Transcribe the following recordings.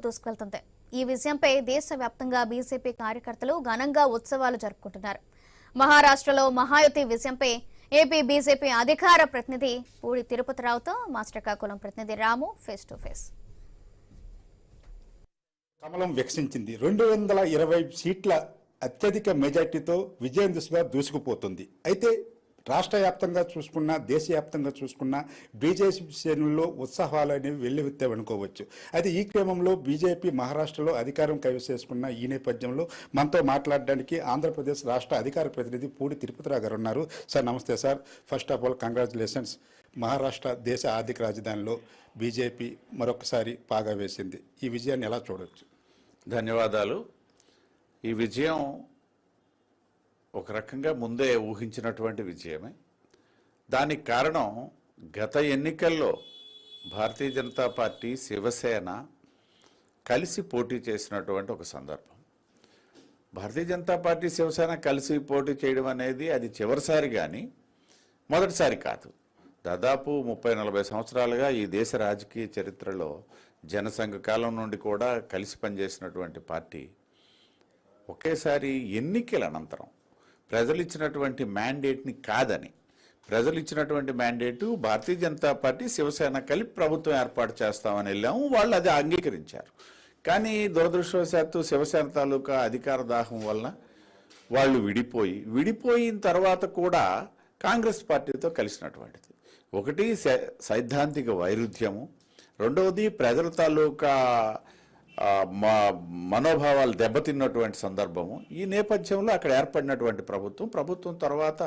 దూసుకెళ్తుంది. ఈ విజయంపై దేశవ్యాప్తంగా బీజేపీ కార్యకర్తలు ఘనంగా ఉత్సవాలు జరుపుకుంటున్నారు. మహారాష్ట్రలో మహాయుతి విజయంపై ఏపీ బీజేపీ అధికార ప్రతినిధి పూడి తిరుపతిరావుతో మా శ్రీకాకుళం ప్రతినిధి రాము ఫేస్ టు ఫేస్. కమలం వికసించింది. 220 సీట్ల అత్యధిక మెజార్టీతో విజయం దిశగా దూసుకుపోతుంది. అయితే రాష్ట్ర వ్యాప్తంగా చూసుకున్నా దేశవ్యాప్తంగా చూసుకున్నా బీజేపీ శ్రేణుల్లో ఉత్సాహాలు అనేవి వెల్లువెత్తావనుకోవచ్చు. అయితే ఈ క్రమంలో బీజేపీ మహారాష్ట్రలో అధికారం కైవసేసుకున్న ఈ నేపథ్యంలో మనతో మాట్లాడడానికి ఆంధ్రప్రదేశ్ రాష్ట్ర అధికార ప్రతినిధి పూడి తిరుపతిరావు గారు ఉన్నారు. సార్ నమస్తే sir. First of all congratulations. Maharashtra దేశ ఆర్థిక రాజధానిలో బీజేపీ మరొకసారి పాగా వేసింది. ఈ విజయాన్ని ఎలా చూడవచ్చు? ధన్యవాదాలు. ఈ విజయం ఒక రకంగా ముందే ఊహించినటువంటి విజయమే. దానికి కారణం గత ఎన్నికల్లో భారతీయ జనతా పార్టీ శివసేన కలిసి పోటీ చేసినటువంటి ఒక సందర్భం. భారతీయ జనతా పార్టీ శివసేన కలిసి పోటీ చేయడం అనేది అది చివరిసారి కానీ మొదటిసారి కాదు. దాదాపు 30-40 సంవత్సరాలుగా ఈ దేశ రాజకీయ చరిత్రలో జనసంఘ కాలం నుండి కూడా కలిసి పనిచేసినటువంటి పార్టీ ఒకేసారి ఎన్నికల అనంతరం ప్రజలు ఇచ్చినటువంటి మ్యాండేట్ని కాదని, ప్రజలు ఇచ్చినటువంటి మ్యాండేటు భారతీయ జనతా పార్టీ శివసేన కలిపి ప్రభుత్వం ఏర్పాటు చేస్తామని వెళ్ళాము. వాళ్ళు అది అంగీకరించారు. కానీ దురదృష్టవశాత్తు శివసేన తాలూకా అధికార దాహం వలన వాళ్ళు విడిపోయిన తర్వాత కూడా కాంగ్రెస్ పార్టీతో కలిసినటువంటిది. ఒకటి సైద్ధాంతిక వైరుధ్యము, రెండవది ప్రజల తాలూకా మనోభావాలు దెబ్బతిన్నటువంటి సందర్భము. ఈ నేపథ్యంలో అక్కడ ఏర్పడినటువంటి ప్రభుత్వం తర్వాత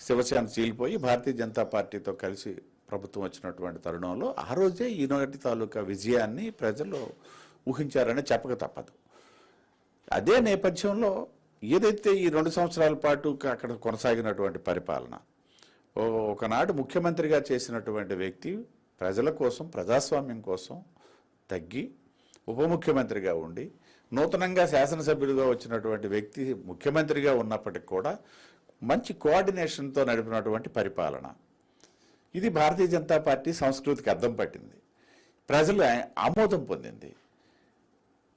శివసేన చీలిపోయి భారతీయ జనతా పార్టీతో కలిసి ప్రభుత్వం వచ్చినటువంటి తరుణంలో ఆ రోజే ఈనాటి తాలూకా విజయాన్ని ప్రజలు ఊహించారని చెప్పక తప్పదు. అదే నేపథ్యంలో ఏదైతే ఈ 2 సంవత్సరాల పాటు అక్కడ కొనసాగినటువంటి పరిపాలన, ఒకనాడు ముఖ్యమంత్రిగా చేసినటువంటి వ్యక్తి ప్రజల కోసం, ప్రజాస్వామ్యం కోసం తగ్గి ఉప ముఖ్యమంత్రిగా ఉండి నూతనంగా శాసనసభ్యుడిగా వచ్చినటువంటి వ్యక్తి ముఖ్యమంత్రిగా ఉన్నప్పటికీ కూడా మంచి కోఆర్డినేషన్తో నడిపినటువంటి పరిపాలన, ఇది భారతీయ జనతా పార్టీ సంస్కృతికి అద్దం పట్టింది, ప్రజలు ఆమోదం పొందింది.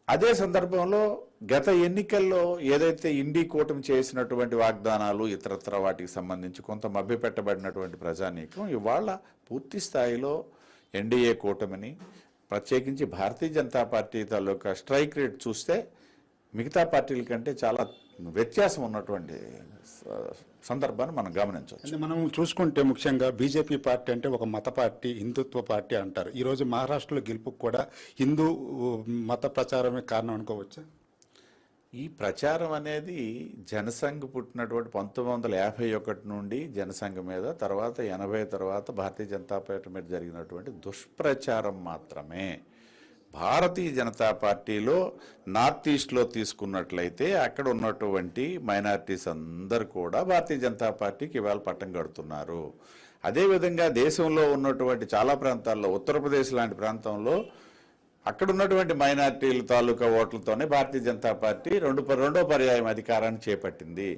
అదే సందర్భంలో గత ఎన్నికల్లో ఏదైతే ఇండి కూటమి చేసినటువంటి వాగ్దానాలు ఇతరత్ర వాటికి సంబంధించి కొంత మభ్యపెట్టబడినటువంటి ప్రజానీకం ఇవాళ పూర్తి స్థాయిలో ఎన్డీఏ కూటమిని, ప్రత్యేకించి భారతీయ జనతా పార్టీ తాలూకా స్ట్రైక్ రేట్ చూస్తే మిగతా పార్టీల కంటే చాలా వ్యత్యాసం ఉన్నటువంటి సందర్భాన్ని మనం గమనించవచ్చు. మనం చూసుకుంటే ముఖ్యంగా బీజేపీ పార్టీ అంటే ఒక మత పార్టీ, హిందుత్వ పార్టీ అంటారు. ఈరోజు మహారాష్ట్రలో గెలుపుకు కూడా హిందూ మత ప్రచారమే కారణం అనుకోవచ్చా? ఈ ప్రచారం అనేది జనసంఘ్ పుట్టినటువంటి 1951 నుండి జనసంఘ మీద, తర్వాత 80 తర్వాత భారతీయ జనతా పార్టీ మీద జరిగినటువంటి దుష్ప్రచారం మాత్రమే. భారతీయ జనతా పార్టీలో నార్త్ ఈస్ట్లో తీసుకున్నట్లయితే అక్కడ ఉన్నటువంటి మైనారిటీస్ అందరూ కూడా భారతీయ జనతా పార్టీకి ఇవాళ పట్టం కడుతున్నారు. అదేవిధంగా దేశంలో ఉన్నటువంటి చాలా ప్రాంతాల్లో, ఉత్తరప్రదేశ్ లాంటి ప్రాంతంలో అక్కడ ఉన్నటువంటి మైనారిటీల తాలూకా ఓట్లతోనే భారతీయ జనతా పార్టీ రెండో పర్యాయం అధికారాన్ని చేపట్టింది.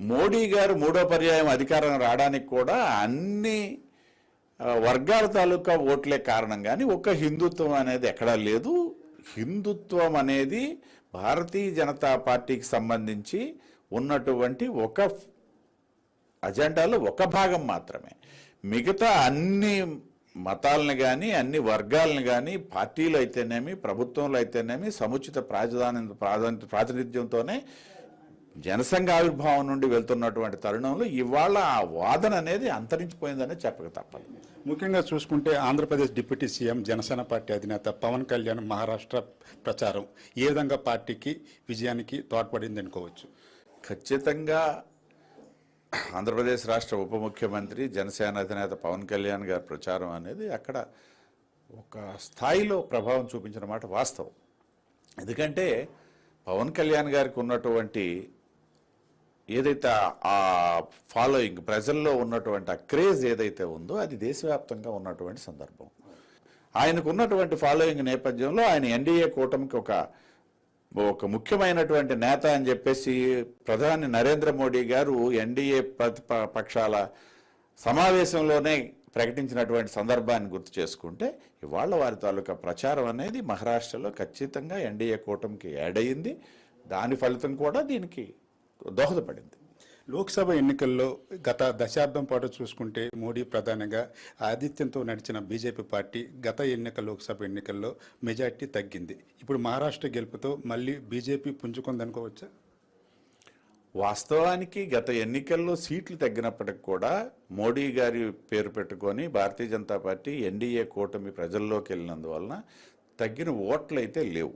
మోడీ గారు 3వ పర్యాయం అధికారం రావడానికి కూడా అన్ని వర్గాల తాలూకా ఓట్లే కారణం, కానీ ఒక్క హిందుత్వం అనేది ఎక్కడా లేదు. హిందుత్వం అనేది భారతీయ జనతా పార్టీకి సంబంధించి ఉన్నటువంటి ఒక అజెండాలో ఒక భాగం మాత్రమే. మిగతా అన్ని మతాలను కానీ, అన్ని వర్గాలను కానీ, పార్టీలు అయితేనేమి, ప్రభుత్వంలో అయితేనేమి సముచిత ప్రాతినిధ్యంతోనే జనసంఘ ఆవిర్భావం నుండి వెళ్తున్నటువంటి తరుణంలో ఇవాళ ఆ వాదన అనేది అంతరించిపోయిందనే చెప్పక తప్పదు. ముఖ్యంగా చూసుకుంటే Andhra Pradesh deputy CM, Janasena party అధినేత పవన్ కళ్యాణ్ మహారాష్ట్ర ప్రచారం ఏ విధంగా పార్టీకి విజయానికి తోడ్పడింది అనుకోవచ్చు? ఖచ్చితంగా ఆంధ్రప్రదేశ్ రాష్ట్ర ఉప ముఖ్యమంత్రి, జనసేన అధినేత పవన్ కళ్యాణ్ గారి ప్రచారం అనేది అక్కడ ఒక స్థాయిలో ప్రభావం చూపించిన మాట వాస్తవం. ఎందుకంటే పవన్ కళ్యాణ్ గారికి ఉన్నటువంటి ఏదైతే ఆ ఫాలోయింగ్, ప్రజల్లో ఉన్నటువంటి ఆ క్రేజ్ ఏదైతే ఉందో అది దేశవ్యాప్తంగా ఉన్నటువంటి సందర్భం. ఆయనకు ఉన్నటువంటి ఫాలోయింగ్ నేపథ్యంలో ఆయన ఎన్డీఏ కూటమికి ఒక ముఖ్యమైనటువంటి నేత అని చెప్పేసి ప్రధాని నరేంద్ర మోడీ గారు ఎన్డీఏ ప్రతిపక్షాల సమావేశంలోనే ప్రకటించినటువంటి సందర్భాన్ని గుర్తు చేసుకుంటే ఇవాళ వారి తాలూకా ప్రచారం అనేది మహారాష్ట్రలో ఖచ్చితంగా ఎన్డీఏ కూటమికి యాడ్ అయ్యింది. దాని ఫలితం కూడా దీనికి దోహదపడింది. లోక్సభ ఎన్నికల్లో గత దశాబ్దం పాటు చూసుకుంటే మోడీ ప్రధానంగా ఆధిత్యంతో నడిచిన బీజేపీ పార్టీ గత లోక్సభ ఎన్నికల్లో మెజార్టీ తగ్గింది. ఇప్పుడు మహారాష్ట్ర గెలుపుతో మళ్ళీ బీజేపీ పుంజుకుందనుకోవచ్చా? వాస్తవానికి గత ఎన్నికల్లో సీట్లు తగ్గినప్పటికి కూడా మోడీ గారి పేరు పెట్టుకొని భారతీయ జనతా పార్టీ ఎన్డీఏ కూటమి ప్రజల్లోకి వెళ్ళినందువలన తగ్గిన ఓట్లు అయితే లేవు.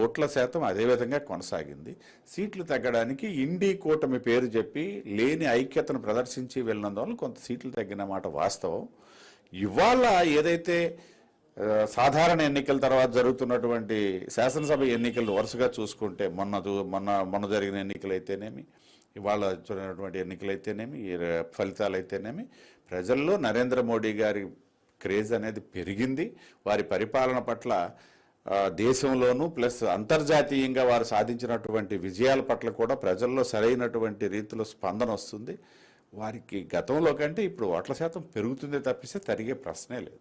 ఓట్ల శాతం అదే విధంగా కొనసాగింది. సీట్లు తగ్గడానికి ఇండీ కూటమి పేరు చెప్పి లేని ఐక్యతను ప్రదర్శించి వెళ్ళినందువల్ల కొంత సీట్లు తగ్గిన మాట వాస్తవం. ఇవాళ ఏదైతే సాధారణ ఎన్నికల తర్వాత జరుగుతున్నటువంటి శాసనసభ ఎన్నికలు వరుసగా చూసుకుంటే మొన్న జరిగిన ఎన్నికలైతేనేమి, ఇవాళ జరిగినటువంటి ఎన్నికలైతేనేమి, ఈ ఫలితాలు అయితేనేమి, ప్రజల్లో నరేంద్ర మోడీ గారి క్రేజ్ అనేది పెరిగింది. వారి పరిపాలన పట్ల దేశంలోనూ ప్లస్ అంతర్జాతీయంగా వారు సాధించినటువంటి విజయాల పట్ల కూడా ప్రజల్లో సరైనటువంటి రీతిలో స్పందన వస్తుంది. వారికి గతంలో కంటే ఇప్పుడు ఓట్ల శాతం పెరుగుతుందే తప్పిస్తే తరిగే ప్రశ్నే లేదు.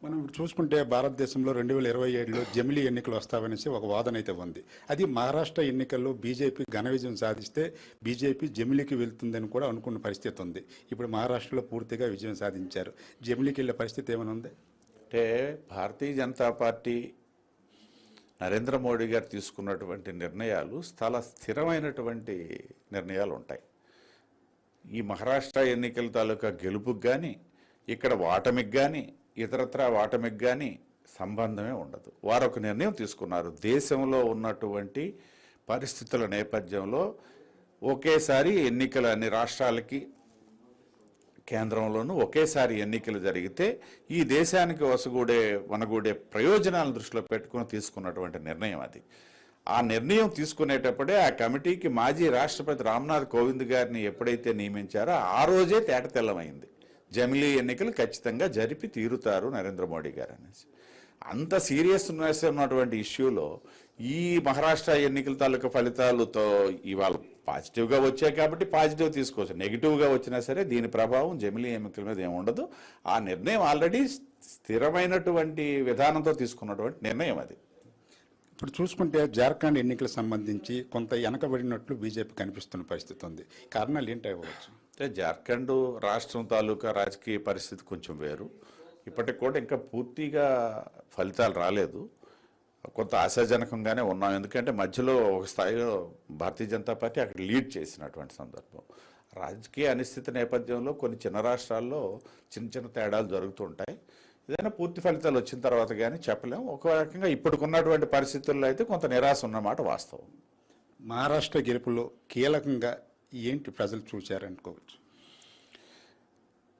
మనం చూసుకుంటే భారతదేశంలో 2027లో జమిలీ ఎన్నికలు వస్తావనేసి ఒక వాదన అయితే ఉంది. అది మహారాష్ట్ర ఎన్నికల్లో బీజేపీ ఘన విజయం సాధిస్తే బీజేపీ జమిలీకి వెళ్తుందని కూడా అనుకున్న పరిస్థితి ఉంది. ఇప్పుడు మహారాష్ట్రలో పూర్తిగా విజయం సాధించారు. జమిలీకి వెళ్ళే పరిస్థితి ఏమైనా ఉంది అంటే భారతీయ జనతా పార్టీ నరేంద్ర మోడీ గారు తీసుకున్నటువంటి నిర్ణయాలు చాలా స్థిరమైనటువంటి నిర్ణయాలు ఉంటాయి. ఈ మహారాష్ట్ర ఎన్నికల తాలూకా గెలుపుకి కానీ ఇక్కడ ఓటమికి కానీ ఇతరత్ర ఓటమికి కానీ సంబంధమే ఉండదు. వారు ఒక నిర్ణయం తీసుకున్నారు. దేశంలో ఉన్నటువంటి పరిస్థితుల నేపథ్యంలో ఒకేసారి ఎన్నికలు అన్ని రాష్ట్రాలకి కేంద్రంలోనూ ఒకేసారి ఎన్నికలు జరిగితే ఈ దేశానికి వనగూడే ప్రయోజనాలను దృష్టిలో పెట్టుకుని తీసుకున్నటువంటి నిర్ణయం అది. ఆ నిర్ణయం తీసుకునేటప్పుడే ఆ కమిటీకి మాజీ రాష్ట్రపతి రామ్నాథ్ కోవింద్ గారిని ఎప్పుడైతే నియమించారో ఆ రోజే తేటతెల్లమైంది. జమిలీ ఎన్నికలు ఖచ్చితంగా జరిపి తీరుతారు నరేంద్ర మోడీ గారు అనేసి. అంత సీరియస్నెస్ ఉన్నటువంటి ఇష్యూలో ఈ మహారాష్ట్ర ఎన్నికల తాలూకా ఫలితాలతో ఇవాళ పాజిటివ్గా వచ్చాయి కాబట్టి పాజిటివ్ తీసుకోవచ్చు, నెగిటివ్గా వచ్చినా సరే దీని ప్రభావం జమిలీ ఎన్నికల మీద ఏమి ఉండదు. ఆ నిర్ణయం ఆల్రెడీ స్థిరమైనటువంటి విధానంతో తీసుకున్నటువంటి నిర్ణయం అది. ఇప్పుడు చూసుకుంటే జార్ఖండ్ ఎన్నికలకు సంబంధించి కొంత వెనకబడినట్లు బీజేపీ కనిపిస్తున్న పరిస్థితి ఉంది. కారణాలు ఏంటి అవ్వచ్చు? అంటే జార్ఖండ్ రాష్ట్రం తాలూకా రాజకీయ పరిస్థితి కొంచెం వేరు. ఇప్పటికి కూడా ఇంకా పూర్తిగా ఫలితాలు రాలేదు. కొంత ఆశాజనకంగానే ఉన్నాం. ఎందుకంటే మధ్యలో ఒక స్థాయిలో భారతీయ జనతా పార్టీ అక్కడ లీడ్ చేసినటువంటి సందర్భం. రాజకీయ అనిశ్చితి నేపథ్యంలో కొన్ని చిన్న రాష్ట్రాల్లో చిన్న తేడాలు జరుగుతుంటాయి. ఏదైనా పూర్తి ఫలితాలు వచ్చిన తర్వాత కానీ చెప్పలేం. ఒక రకంగా ఇప్పటికున్నటువంటి పరిస్థితుల్లో అయితే కొంత నిరాశ ఉన్నమాట వాస్తవం. మహారాష్ట్ర గెలుపులో కీలకంగా ఏంటి ప్రజలు చూశారనుకోవచ్చు?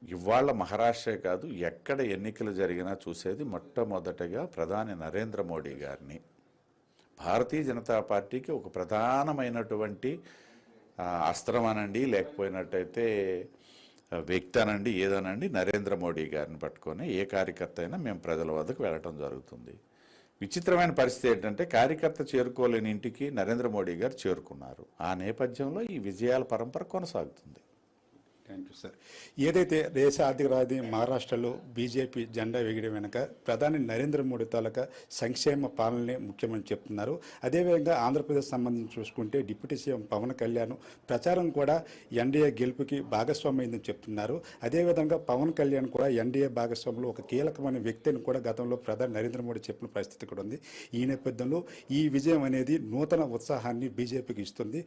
ఇవాళ మహారాష్ట్రే కాదు, ఎక్కడ ఎన్నికలు జరిగినా చూసేది మొట్టమొదటగా ప్రధాని నరేంద్ర మోడీ గారిని. భారతీయ జనతా పార్టీకి ఒక ప్రధానమైనటువంటి అస్త్రం అనండి, లేకపోయినట్టయితే వ్యక్తి అనండి, ఏదనండి, నరేంద్ర మోడీ గారిని పట్టుకొని ఏ కార్యకర్త అయినా మేము ప్రజల వద్దకు వెళ్ళటం జరుగుతుంది. విచిత్రమైన పరిస్థితి ఏంటంటే కార్యకర్త చేరుకోలేని ఇంటికి నరేంద్ర మోడీ గారు చేరుకున్నారు. ఆ నేపథ్యంలో ఈ విజయాల పరంపర కొనసాగుతుంది. Thank you sir. ఏదైతే దేశ ఆర్థిక రాజధాని మహారాష్ట్రలో బీజేపీ జెండా వేయడం వెనుక ప్రధాని నరేంద్ర మోడీ తాలూకా సంక్షేమ పాలనే ముఖ్యమని చెప్తున్నారు. అదేవిధంగా ఆంధ్రప్రదేశ్ సంబంధించి చూసుకుంటే డిప్యూటీ సీఎం పవన్ కళ్యాణ్ ప్రచారం కూడా ఎన్డీఏ గెలుపుకి భాగస్వామ్యం చెప్తున్నారు. అదేవిధంగా పవన్ కళ్యాణ్ కూడా ఎన్డీఏ భాగస్వామ్యంలో ఒక కీలకమైన వ్యక్తిని కూడా గతంలో ప్రధాని నరేంద్ర మోడీ చెప్పిన పరిస్థితి కూడా ఉంది. ఈ నేపథ్యంలో ఈ విజయం అనేది నూతన ఉత్సాహాన్ని బీజేపీకి ఇస్తుంది.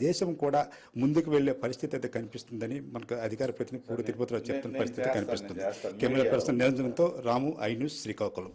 దేశం కూడా ముందుకు వెళ్లే పరిస్థితి అయితే కనిపిస్తుందని మనకు అధికార ప్రతినిధి పూడి తిరుపతిలో చెప్తున్న పరిస్థితి కనిపిస్తుంది. కెమెరా పర్సన్ నిరంజనంతో రాము, ఐ న్యూస్, శ్రీకాకుళం.